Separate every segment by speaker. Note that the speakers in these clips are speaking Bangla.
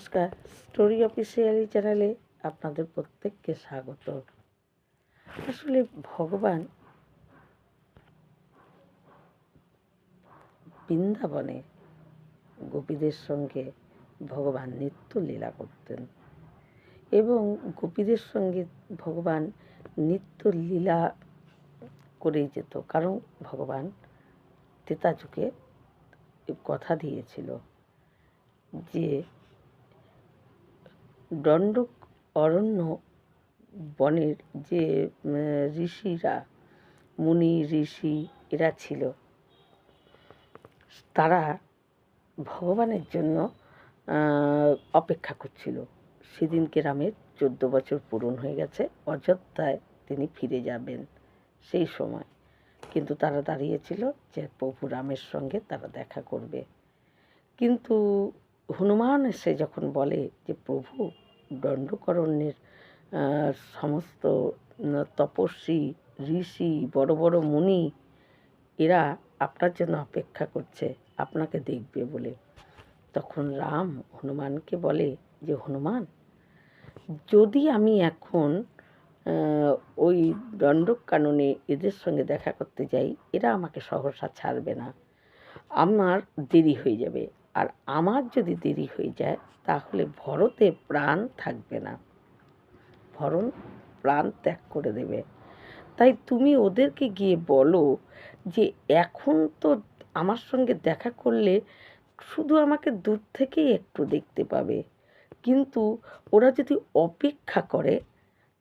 Speaker 1: নমস্কার, স্টোরি অফিসিয়ালি চ্যানেলে আপনাদের প্রত্যেককে স্বাগত। আসলে ভগবান বৃন্দাবনে গোপীদের সঙ্গে ভগবান নিত্য লীলা করতেন এবং গোপীদের সঙ্গে ভগবান নিত্য লীলা করেই যেত, কারণ ভগবান ত্রেতা যুগে কথা দিয়েছিল যে দণ্ডক অরণ্য বনের যে ঋষিরা, মুনি ঋষি এরা ছিল, তারা ভগবানের জন্য অপেক্ষা করছিল। সেদিনকে রামের 14 বছর পূরণ হয়ে গেছে, অযোধ্যায় তিনি ফিরে যাবেন সেই সময়। কিন্তু তারা দাঁড়িয়েছিল যে প্রভু রামের সঙ্গে তারা দেখা করবে। কিন্তু হনুমান এসে যখন বলে যে প্রভু, দণ্ডকারণ্যের সমস্ত তপস্বী ঋষি, বড় বড় মুনি এরা আপনার জন্য অপেক্ষা করছে, আপনাকে দেখবে বলে। তখন রাম হনুমানকে বলে যে হনুমান, যদি আমি এখন ওই দণ্ডকাননে এদের সঙ্গে দেখা করতে যাই, এরা আমাকে সহসা ছাড়বে না, আমার দেরি হয়ে যাবে। আর আমার যদি দেরি হয়ে যায় তাহলে ভরতে প্রাণ থাকবে না, ভরণ প্রাণ ত্যাগ করে দেবে। তাই তুমি ওদেরকে গিয়ে বলো যে এখন তো আমার সঙ্গে দেখা করলে শুধু আমাকে দূর থেকেই একটু দেখতে পাবে, কিন্তু ওরা যদি অপেক্ষা করে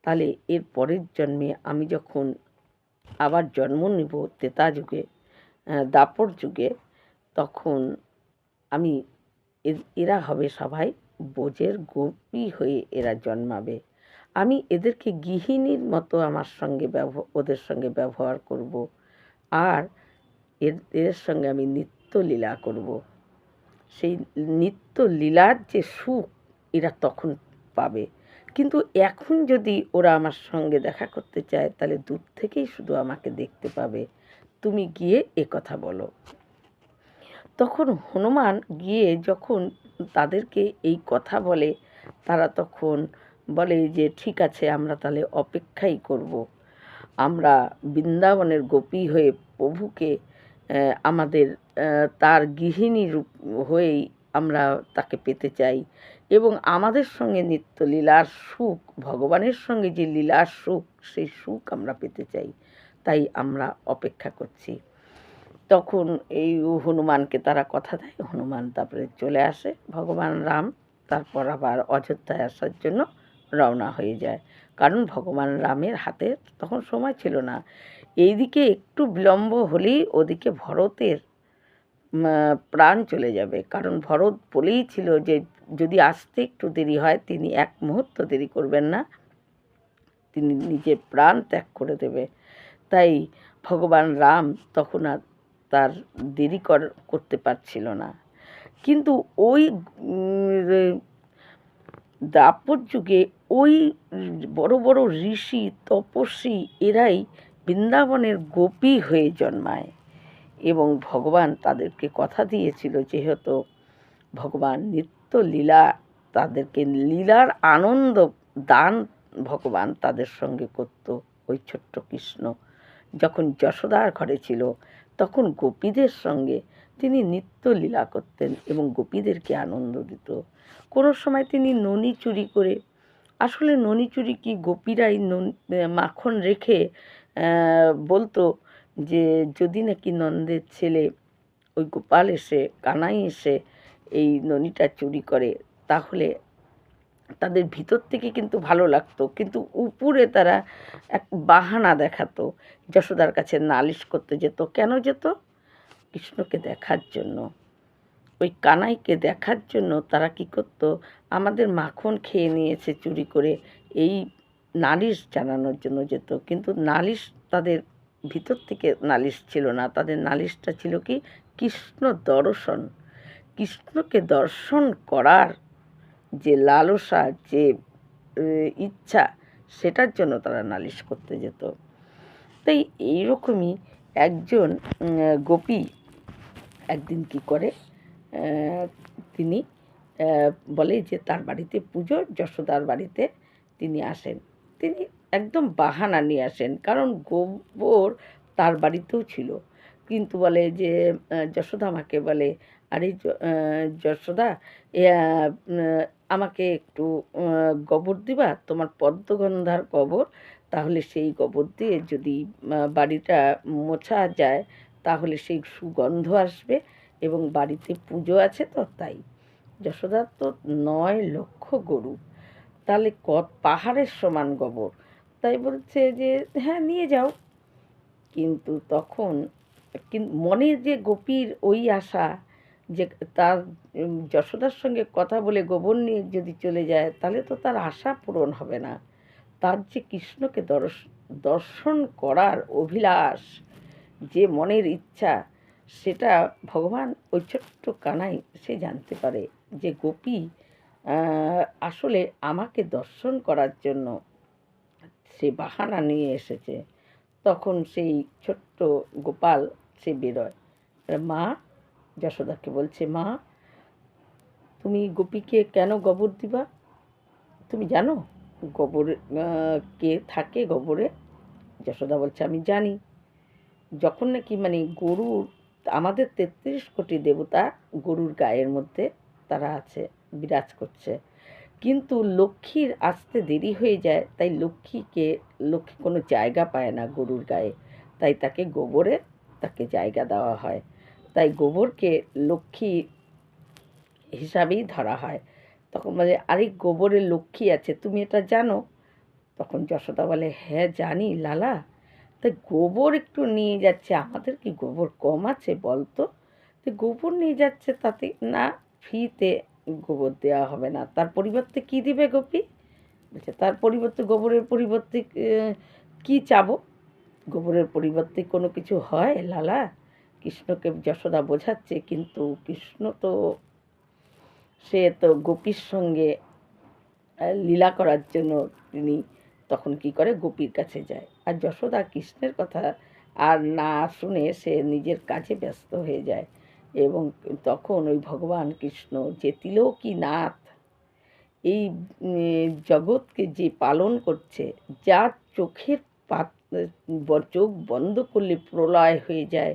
Speaker 1: তাহলে এর পরের জন্মে আমি যখন আবার জন্ম নেব ত্রেতা যুগে, দাপর যুগে, তখন আমি এরা হবে সবাই ব্রজের গোপী হয়ে এরা জন্মাবে। আমি এদেরকে গৃহিণীর মতো আমার সঙ্গে ওদের সঙ্গে ব্যবহার করব, আর এদের সঙ্গে আমি নিত্য লীলা করব। সেই নিত্য লীলার যে সুখ এরা তখন পাবে। কিন্তু এখন যদি ওরা আমার সঙ্গে দেখা করতে চায় তাহলে দূর থেকেই শুধু আমাকে দেখতে পাবে, তুমি গিয়ে কথা বলো। তখন হনুমান গিয়ে যখন তাদেরকে এই কথা বলে, তারা তখন বলে যে ঠিক আছে, আমরা তাহলে অপেক্ষাই করব। আমরা বৃন্দাবনের গোপী হয়ে প্রভুকে আমাদের তার গৃহিণী রূপ হয়েই আমরা তাকে পেতে চাই, এবং আমাদের সঙ্গে নিত্য লীলার সুখ, ভগবানের সঙ্গে যে লীলার সুখ, সেই সুখ আমরা পেতে চাই, তাই আমরা অপেক্ষা করছি। তখন এই হনুমানকে তারা কথা দেয়, হনুমান তারপরে চলে আসে। ভগবান রাম তারপর আবার অযোধ্যায় আসার জন্য রওনা হয়ে যায়, কারণ ভগবান রামের হাতে তখন সময় ছিল না। এইদিকে একটু বিলম্ব হলেই ওদিকে ভরতের প্রাণ চলে যাবে, কারণ ভরত বলেই ছিল যে যদি আসতে একটু দেরি হয় তিনি এক মুহূর্ত দেরি করবেন না, তিনি নিজের প্রাণ ত্যাগ করে দেবে। তাই ভগবান রাম তখন আর তার দেরি করতে পারছিল না। কিন্তু ওই দাপর যুগে ওই বড় বড় ঋষি তপস্বী এরাই বৃন্দাবনের গোপী হয়ে জন্মায়, এবং ভগবান তাদেরকে কথা দিয়েছিল যেহেতু ভগবান নিত্য লীলা, তাদেরকে লীলার আনন্দ দান ভগবান তাদের সঙ্গে করত। ওই ছোট্ট কৃষ্ণ যখন যশোদার ঘরে ছিল তখন গোপীদের সঙ্গে তিনি নিত্য লীলা করতেন এবং গোপীদেরকে আনন্দ দিত। কোনো সময় তিনি ননি চুরি করে, আসলে ননি চুরি কি, গোপীরাই মাখন রেখে বলতো যে যদি নাকি নন্দের ছেলে ওই গোপাল এসে, কানাই এসে এই ননিটা চুরি করে তাহলে তাদের ভিতর থেকে কিন্তু ভালো লাগতো, কিন্তু উপরে তারা এক বাহানা দেখাতো। যশোদার কাছে নালিশ করতে যেত। কেন যেত? কৃষ্ণকে দেখার জন্য, ওই কানাইকে দেখার জন্য তারা কি করত, আমাদের মাখন খেয়ে নিয়েছে চুরি করে, এই নালিশ জানানোর জন্য যেত। কিন্তু নালিশ তাদের ভিতর থেকে নালিশ ছিল না, তাদের নালিশটা ছিল কি, কৃষ্ণ দর্শন, কৃষ্ণকে দর্শন করার যে লালসা, যে ইচ্ছা, সেটার জন্য তারা নালিশ করতে যেত। তাই এইরকমই একজন গোপী একদিন কি করে, তিনি বলে যে তার বাড়িতে পুজো, যশোদার বাড়িতে তিনি আসেন। তিনি একদম বাহানা নিয়ে আসেন, কারণ গোবর তার বাড়িতেও ছিল। কিন্তু বলে যে যশোদা আমাকে বলে, আরে যশোদা, আমাকে একটু গোবর দিবা, তোমার পদ্মগন্ধার গোবর, তাহলে সেই গোবর দিয়ে যদি বাড়িটা মোছা যায় তাহলে সেই সুগন্ধ আসবে, এবং বাড়িতে পুজো আছে তো তাই। যশোদার তো 9 লক্ষ গরু, তাহলে পাহাড়ের সমান গোবর, তাই বলছে যে হ্যাঁ নিয়ে যাও। কিন্তু তখন মনে যে গোপীর ওই আশা যে তার যশোদার সঙ্গে কথা বলে গোবর নিয়ে যদি চলে যায় তাহলে তো তার আশা পূরণ হবে না। তার যে কৃষ্ণকে দর্শন করার অভিলাষ, যে মনের ইচ্ছা, সেটা ভগবান ওই ছোট্ট কানাই সে জানতে পারে যে গোপী আসলে আমাকে দর্শন করার জন্য সে বাহানা নিয়ে এসেছে। তখন সেই ছোট্ট গোপাল সে বেরোয়। মা যশোদাকে বলছে, মা তুমি গোপীকে কেন গোবর দিবা? তুমি জানো গোবর কে থাকে গোবরে? যশোদা বলছে, আমি জানি। যখন নাকি গরুর, আমাদের 33 কোটি দেবতা গরুর গায়ের মধ্যে তারা আছে, বিরাজ করছে, কিন্তু লক্ষ্মীর আসতে দেরি হয়ে যায়, তাই লক্ষ্মী কোনো জায়গা পায় না গরুর গায়ে, তাই তাকে গোবরে তাকে জায়গা দেওয়া হয়, তাই গোবরকে লক্ষ্মী হিসাবেই ধরা হয়। তখন বলে, আরে গোবরে লক্ষ্মী আছে, তুমি এটা জানো? তখন যশোদা বলে, হ্যাঁ জানি লালা, তাই গোবর একটু নিয়ে যাচ্ছে, আমাদের কি গোবর কম আছে বলতো? তো গোবর নিয়ে যাচ্ছে, তাতে না ফ্রিতে গোবর দেওয়া হবে না, তার পরিবর্তে কি দিবে গোপী? বলছে, তার পরিবর্তে গোবরের পরিবর্তে কি চাবো? গোবরের পরিবর্তে কোনো কিছু হয় লালা? কৃষ্ণকে যশোদা বোঝাচ্ছে, কিন্তু কৃষ্ণ তো সে তো গোপীর সঙ্গে লীলা করার জন্য তিনি তখন কি করে, গোপীর কাছে যায়। আর যশোদা কৃষ্ণের কথা আর না শুনে সে নিজের কাজে ব্যস্ত হয়ে যায়। এবং তখন ওই ভগবান কৃষ্ণ যে তিলকীনাথ, এই জগৎকে যে পালন করছে, যার চোখের চোখ বন্ধ করলে প্রলয় হয়ে যায়,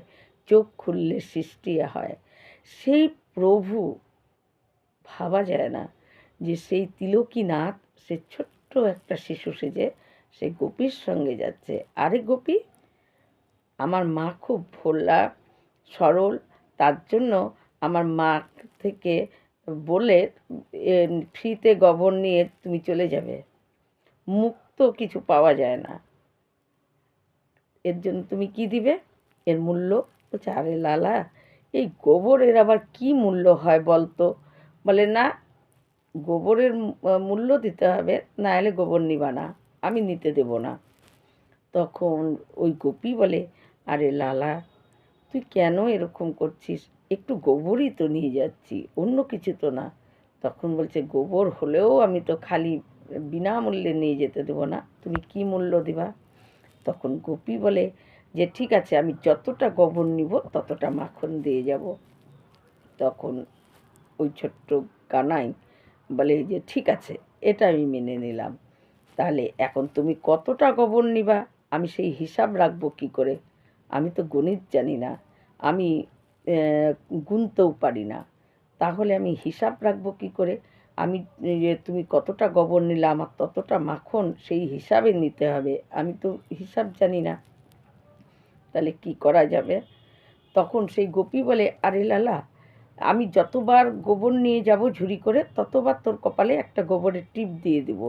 Speaker 1: চোখ খুললে সৃষ্টি হয়, সেই প্রভু ভাবা যায় না যে সেই তিলকীনাথ সে ছোট্ট একটা শিশু সেজে সে গোপীর সঙ্গে যাচ্ছে। আরে গোপী, আমার মা খুব ভোলা সরল, তার জন্য আমার মা থেকে বলে ফ্রিতে গোবর নিয়ে তুমি চলে যাবে, মুক্ত কিছু পাওয়া যায় না, এর জন্য তুমি কি দিবে? এর মূল্য? বলছে, আরে লালা, এই গোবরের আবার কি মূল্য হয় বলতো? বলে, না, গোবরের মূল্য দিতে হবে, না হলে গোবর নিবা না, আমি নিতে দেব না। তখন ওই গোপী বলে, আরে লালা, তুই কেন এরকম করছিস? একটু গোবরই তো নিয়ে যাচ্ছি, অন্য কিছু তো না। তখন বলছে, গোবর হলেও আমি তো খালি বিনামূল্যে নিয়ে যেতে দেবো না, তুমি কি মূল্য দিবা? তখন গোপী বলে যে ঠিক আছে, আমি যতটা গোবর নিব ততটা মাখন দিয়ে যাব। তখন ওই ছোট্ট কানাই বলে যে ঠিক আছে, এটা আমি মেনে নিলাম, তাহলে এখন তুমি কতটা গোবর নিবা আমি সেই হিসাব রাখবো কি করে? আমি তো গণিত জানি না, আমি গুনতেও পারি না, তাহলে আমি হিসাব রাখবো কি করে? আমি তুমি কতটা গোবর নিলে আমার ততটা মাখন সেই হিসাবে নিতে হবে, আমি তো হিসাব জানি না, তাহলে কি করা যাবে? তখন সেই গোপী বলে, আরে লালা, আমি যতবার গোবর নিয়ে যাব ঝুড়ি করে ততবার তোর কপালে একটা গোবরের টিপ দিয়ে দেবো,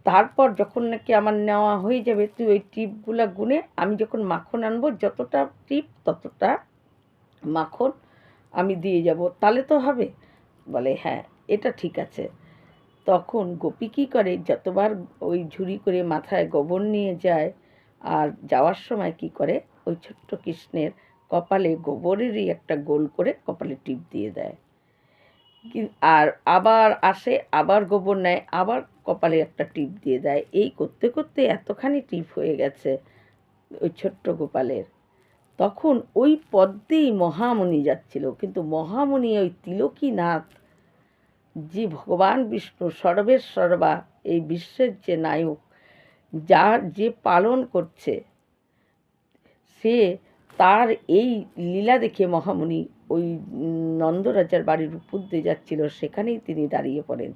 Speaker 1: তারপর যখন নাকি আমার নেওয়া হয়ে যাবে তুই ওই টিপগুলো গুনে আমি যখন মাখন আনবো, যতটা টিপ ততটা মাখন আমি দিয়ে যাব, তাহলে তো হবে? বলে, হ্যাঁ এটা ঠিক আছে। তখন গোপী কী করে, যতবার ওই ঝুড়ি করে মাথায় গোবর নিয়ে যায়, আর যাওয়ার সময় কি করে, ওই ছোট্ট কৃষ্ণের কপালে গোবরেরই একটা গোল করে কপালে টিপ দিয়ে দেয়। আর আবার আসে, আবার গোবর নেয়, আবার কপালে একটা টিপ দিয়ে দেয়, এই করতে করতে এতখানি টিপ হয়ে গেছে ওই ছোট্ট গোপালের। তখন ওই পদ্মেই মহামুনি যাচ্ছিল, কিন্তু মহামুনি ওই তিলকীনাথ যে ভগবান বিষ্ণু সর্বেশ্বর্বা, এই বিশ্বের যে নায়ক, যার যে পালন করছে, সে তার এই লীলা দেখে মহামুনি ওই নন্দরাজার বাড়ির উপর দিয়ে যাচ্ছিল, সেখানেই তিনি দাঁড়িয়ে পড়েন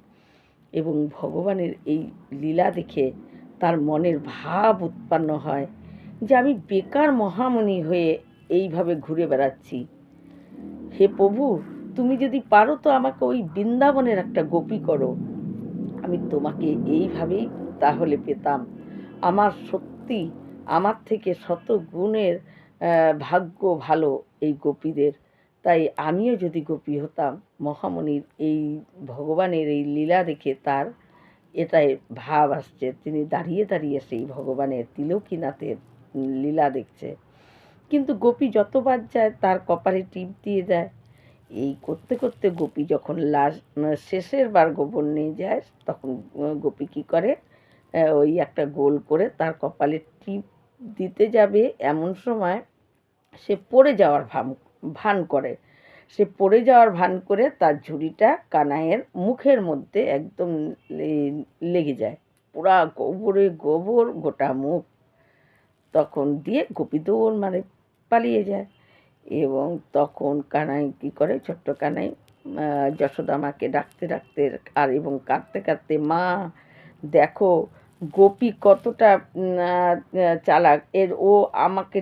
Speaker 1: এবং ভগবানের এই লীলা দেখে তার মনের ভাব উৎপন্ন হয় যে আমি বেকার মহামুনি হয়ে এইভাবে ঘুরে বেড়াচ্ছি। হে প্রভু, তুমি যদি পারো তো আমাকে ওই বৃন্দাবনের একটা গোপী করো, আমি তোমাকে এইভাবেই তাহলে পেতাম। আমার সত্যি আমার থেকে শত গুণের ভাগ্য ভালো এই গোপীদের, তাই আমিও যদি গোপী হতাম। মহামুনির এই ভগবানের এই লীলা দেখে তার এটাই ভাব আসছে, তিনি দাঁড়িয়ে দাঁড়িয়ে সেই ভগবানের তিলকীনাথের লীলা দেখছে। কিন্তু গোপী যতবার যায় তার কপালে টিপ দিয়ে যায়। এই করতে করতে গোপী যখন শেষের বার গোবর নিয়ে যায়, তখন গোপী কী করে, ওই একটা গোল করে তার কপালে টিপ দিতে যাবে, এমন সময় সে পড়ে যাওয়ার ভান করে। সে পড়ে যাওয়ার ভান করে তার ঝুড়িটা কানাইয়ের মুখের মধ্যে একদম লেগে যায়, পুরা গোবরে গোবর গোটা মুখ। তখন দিয়ে গোপী দৌড় মারে, পালিয়ে যায়। এবং তখন কানাই কী করে, ছোট্ট কানাই যশোদা মাকে ডাকতে ডাকতে আর এবং কাঁদতে কাঁদতে, মা দেখো গোপী কতটা চালাক, ও আমাকে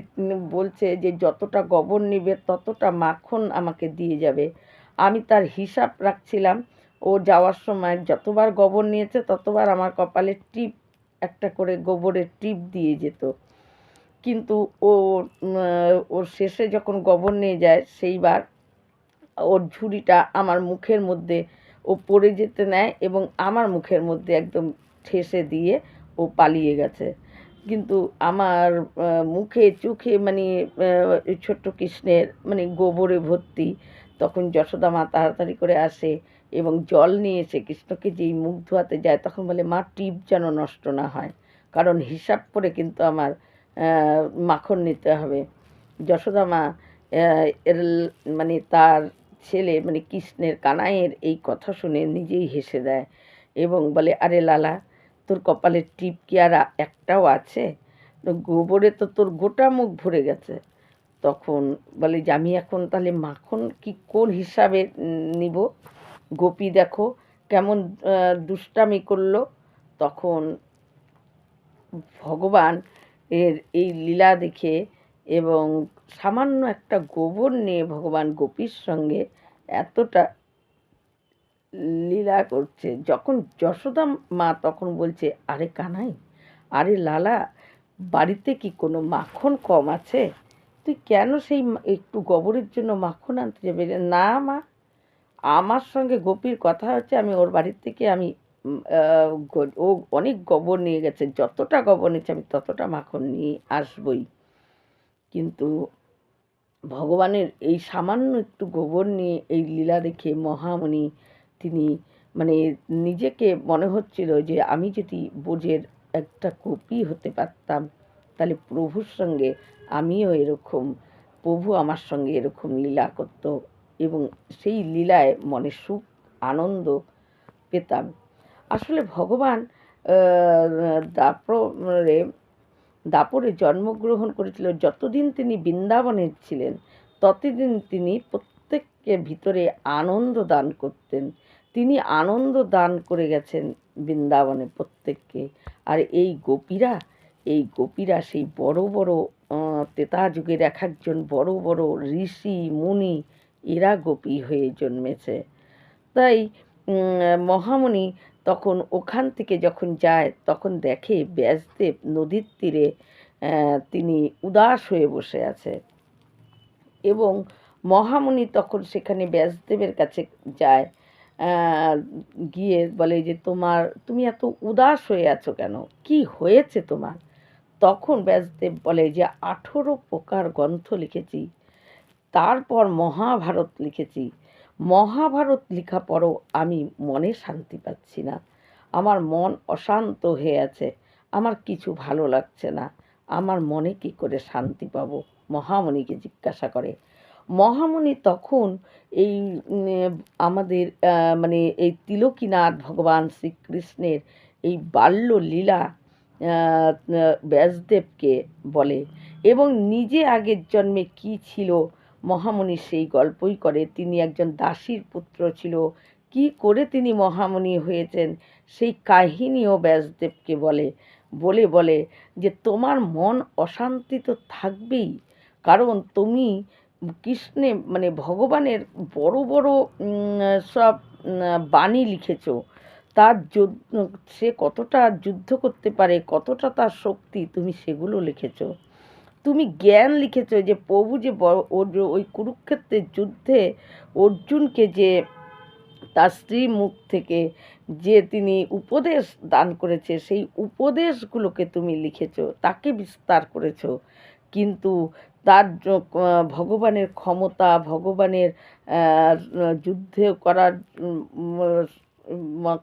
Speaker 1: বলছে যে যতটা গোবর নেবে ততটা মাখন আমাকে দিয়ে যাবে। আমি তার হিসাব রাখছিলাম, ও যাওয়ার সময় যতবার গোবর নিয়েছে ততবার আমার কপালে টিপ, একটা করে গোবরের টিপ দিয়ে যেত। কিন্তু ওর শেষে যখন গোবর নিয়ে যায়, সেইবার ওর ঝুড়িটা আমার মুখের মধ্যে ও পড়ে যেতে নেয় এবং আমার মুখের মধ্যে একদম ঠেসে দিয়ে ও পালিয়ে গেছে। কিন্তু আমার মুখে চোখে মানে ছোট্ট কৃষ্ণের মানে গোবরে ভর্তি। তখন যশোদা মা তাড়াতাড়ি করে আসে এবং জল নিয়ে এসে কৃষ্ণকে যেই মুখ ধোয়াতে যায়, তখন বলে, মা টিপ যেন নষ্ট না হয়, কারণ হিসাব করে কিন্তু আমার মাখন নিতে হবে। যশোদা মা এর মানে তার ছেলে মানে কৃষ্ণের কানাইয়ের এই কথা শুনে নিজেই হেসে দেয় এবং বলে, আরে লালা, তোর কপালের টিপ কি আর একটাও আছে? গোবরে তো তোর গোটা মুখ ভরে গেছে। তখন বলে যে আমি এখন তাহলে মাখন কি কোন হিসাবে নিব? গোপী দেখো কেমন দুষ্টামি করলো। তখন ভগবান এর এই লীলা দেখে এবং সামান্য একটা গোবর নিয়ে ভগবান গোপীর সঙ্গে এতটা লীলা করছে, যখন যশোদা মা তখন বলছে, আরে কানাই, আরে লালা, বাড়িতে কি কোনো মাখন কম আছে? তুই কেন সেই একটু গোবরের জন্য মাখন আনতে যাবে? না মা, আমার সঙ্গে গোপীর কথা হচ্ছে, আমি ওর বাড়ির থেকে আমি ও অনেক গোবর নিয়ে গেছে, যতটা গোবর নিয়েছে আমি ততটা মাখন নিয়ে আসবই। কিন্তু ভগবানের এই সামান্য একটু গোবর নিয়ে এই লীলা দেখে মহামুনি তিনি মানে নিজেকে মনে হচ্ছিল যে আমি যদি ব্রজের একটা গোপী হতে পারতাম, তাহলে প্রভুর সঙ্গে আমিও এরকম, প্রভু আমার সঙ্গে এরকম লীলা করত এবং সেই লীলায় মনে সুখ আনন্দ পেতাম। আসলে ভগবান দাপরে জন্মগ্রহণ করেছিল, যতদিন তিনি বৃন্দাবনে ছিলেন ততদিন তিনি প্রত্যেকের ভিতরে আনন্দ দান করতেন। তিনি আনন্দ দান করে গেছেন বৃন্দাবনে প্রত্যেককে। আর এই গোপীরা সেই বড় বড় ত্রেতা যুগের এক একজন বড় বড় ঋষি মুনি, এরা গোপী হয়ে জন্মেছে। তাই মহামুনি তখন ওখান থেকে যখন যায়, তখন দেখে ব্যাসদেব নদীর তীরে তিনি উদাস হয়ে বসে আছে এবং মহামুনি তখন সেখানে ব্যাসদেবের কাছে যায়, গিয়ে বলে যে তুমি এত উদাস হয়ে আছো কেন, কি হয়েছে তোমার? তখন ব্যাসদেব বলে যে 18 প্রকার গ্রন্থ লিখেছি, তারপর মহাভারত লিখেছি। মহাভারত লেখা পরও আমি মনে শান্তি পাচ্ছি না, আমার মন অশান্ত হয়ে আছে, আমার কিছু ভালো লাগছে না, আমার মনে কি করে শান্তি পাবো? মহামুনিকে জিজ্ঞাসা করে। মহামুনি তখন এই আমাদের মানে এই তিলকীনাথ ভগবান শ্রীকৃষ্ণের এই বাল্যলীলা ব্যাসদেবকে বলে এবং নিজে আগের জন্মে কী ছিল মহামুনি সেই গল্পই করে। তিনি একজন দাসীর পুত্র ছিল, কী করে তিনি মহামুনি হয়েছেন সেই কাহিনীও ব্যাসদেবকে বলে। বলে যে তোমার মন অশান্তি তো থাকবেই, কারণ তুমি কৃষ্ণে মানে ভগবানের বড় বড় সব বাণী লিখেছ। তার সে কতটা যুদ্ধ করতে পারে, কতটা তার শক্তি, তুমি সেগুলো লিখেছ। তুমি জ্ঞান লিখেছ যে প্রভু যে ওই কুরুক্ষেত্রের যুদ্ধে অর্জুনকে যে তার স্ত্রী মুখ থেকে যে তিনি উপদেশ দান করেছে, সেই উপদেশগুলোকে তুমি লিখেছ, তাকে বিস্তার করেছ। কিন্তু তার ভগবানের ক্ষমতা, ভগবানের যুদ্ধে করার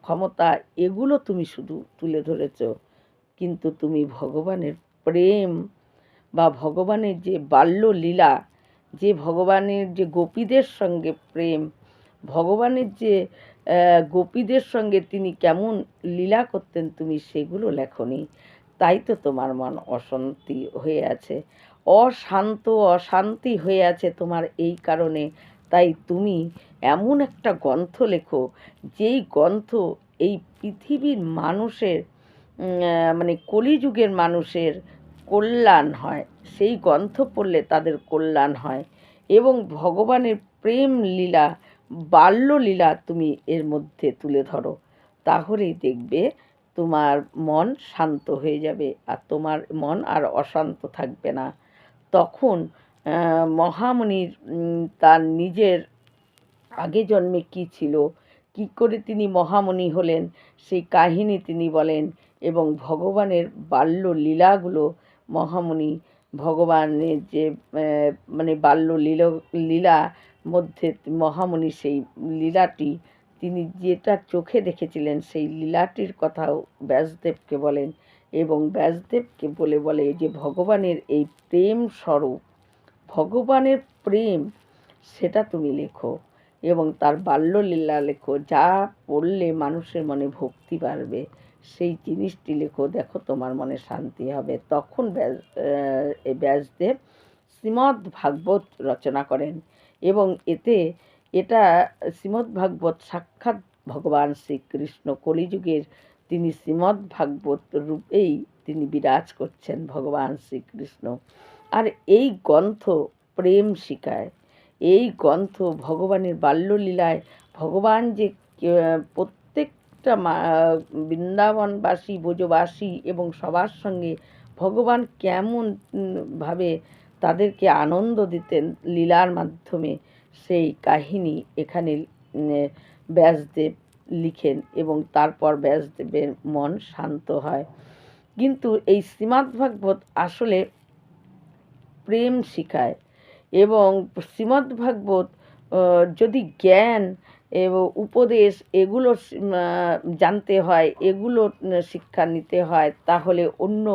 Speaker 1: ক্ষমতা, এগুলো তুমি শুধু তুলে ধরেছ। কিন্তু তুমি ভগবানের প্রেম বা ভগবানের যে বাল্যলীলা, যে ভগবানের যে গোপীদের সঙ্গে প্রেম, ভগবানের যে গোপীদের সঙ্গে তিনি কেমন লীলা করতেন, তুমি সেগুলো লেখনি। তাই তো তোমার মন অশান্তি হয়ে আছে, অশান্তি হয়ে আছে তোমার এই কারণে। তাই তুমি এমন একটা গ্রন্থ লেখো, যেই গ্রন্থ এই পৃথিবীর মানুষের মানে কলিযুগের মানুষের কল্যাণ হয়, সেই গ্রন্থ পড়লে তাদের কল্যাণ হয়। এবং ভগবানের প্রেম লীলা, বাল্যলীলা তুমি এর মধ্যে তুলে ধরো, তাহলেই দেখবে তোমার মন শান্ত হয়ে যাবে আর তোমার মন আর অশান্ত থাকবে না। তখন মহামুনির তার নিজের আগে জন্মে কী ছিল, কী করে তিনি মহামুনি হলেন, সেই কাহিনী তিনি বলেন। এবং ভগবানের বাল্যলীলাগুলো মহামুনি ভগবানের যে মানে লীলা মধ্যে মহামুনি সেই লীলাটি তিনি যেটা চোখে দেখেছিলেন, সেই লীলাটির কথাও ব্যাসদেবকে বলেন। এবং ব্যাসদেবকে বলে যে ভগবানের এই প্রেম স্বরূপ, ভগবানের প্রেম, সেটা তুমি লেখো এবং তার বাল্যলীলা লেখো, যা পড়লে মানুষের মনে ভক্তি বাড়বে, সেই জিনিসটি লেখো, দেখো তোমার মনে শান্তি হবে। তখন ব্যাসদেব শ্রীমদ্ ভাগবত রচনা করেন এবং এটা শ্রীমদ্ ভাগবত সাক্ষাৎ ভগবান শ্রীকৃষ্ণ কলিযুগের তিনি শ্রীমদ্ ভাগবত রূপেই তিনি বিরাজ করছেন ভগবান শ্রীকৃষ্ণ। আর এই গ্রন্থ প্রেম শিখায়, এই গ্রন্থ ভগবানের বাল্যলীলায় ভগবান যে প্রত্যেকটা বৃন্দাবনবাসী, ব্রজবাসী এবং সবার সঙ্গে ভগবান কেমন ভাবে তাদেরকে আনন্দ দিতেন লীলার মাধ্যমে, সেই কাহিনী এখানে ব্যাসদেব লিখেন এবং তারপর ব্যাসদেবের মন শান্ত হয়। কিন্তু এই শ্রীমদ্ভাগবত আসলে প্রেম শিখায় এবং শ্রীমদ্ভাগবত যদি জ্ঞান এবং উপদেশ এগুলো জানতে হয়, এগুলো শিক্ষা নিতে হয়, তাহলে অন্য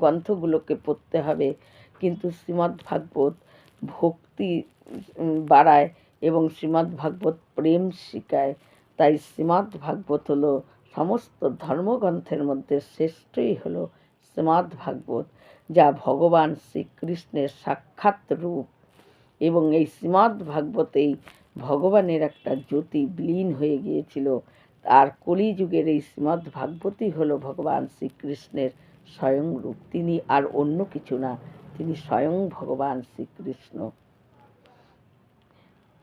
Speaker 1: গ্রন্থগুলোকে পড়তে হবে। কিন্তু শ্রীমদ্ভাগবত ভক্তি বাড়ায় এবং শ্রীমদ্ভাগবত প্রেম শিখায়। তাই শ্রীমদ্ভাগবত হলো সমস্ত ধর্মগ্রন্থের মধ্যে শ্রেষ্ঠই হলো শ্রীমদ্ভাগবত, যা ভগবান শ্রীকৃষ্ণের সাক্ষাৎ রূপ। এবং এই শ্রীমদ্ভাগবতেই ভগবানের একটা জ্যোতি বিলীন হয়ে গিয়েছিল। আর কলিযুগের এই শ্রীমদ্ভাগবতই হলো ভগবান শ্রীকৃষ্ণের স্বয়ং রূপ। তিনি আর অন্য কিছু না, তিনি স্বয়ং ভগবান শ্রীকৃষ্ণ।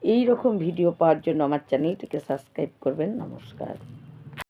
Speaker 1: এই রকম ভিডিও পাওয়ার জন্য আমার চ্যানেলটিকে সাবস্ক্রাইব করবেন। নমস্কার।